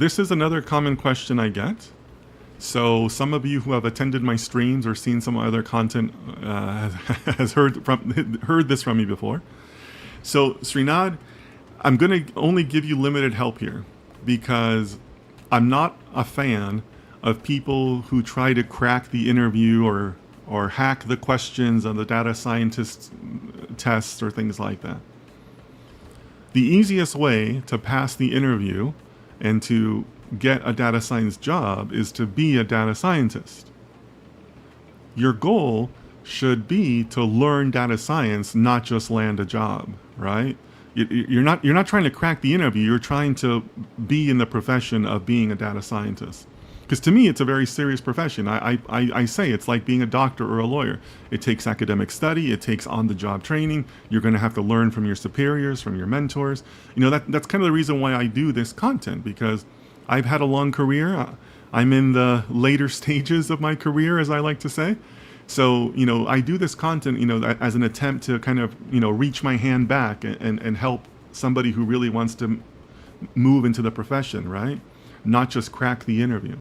This is another common question I get. So some of you who have attended my streams or seen some other content has heard this from me before. So Srinath, I'm going to only give you limited help here because I'm not a fan of people who try to crack the interview or hack the questions on the data scientist tests or things like that. The easiest way to pass the interview and to get a data science job is to be a data scientist. Your goal should be to learn data science, not just land a job, right? You're not trying to crack the interview. You're trying to be in the profession of being a data scientist. Because to me, it's a very serious profession. I say it's like being a doctor or a lawyer. It takes academic study. It takes on-the-job training. You're going to have to learn from your superiors, from your mentors. You know, that's kind of the reason why I do this content, because I've had a long career. I'm in the later stages of my career, as I like to say. So, you know, I do this content, you know, as an attempt to kind of, you know, reach my hand back and help somebody who really wants to move into the profession, right? Not just crack the interview.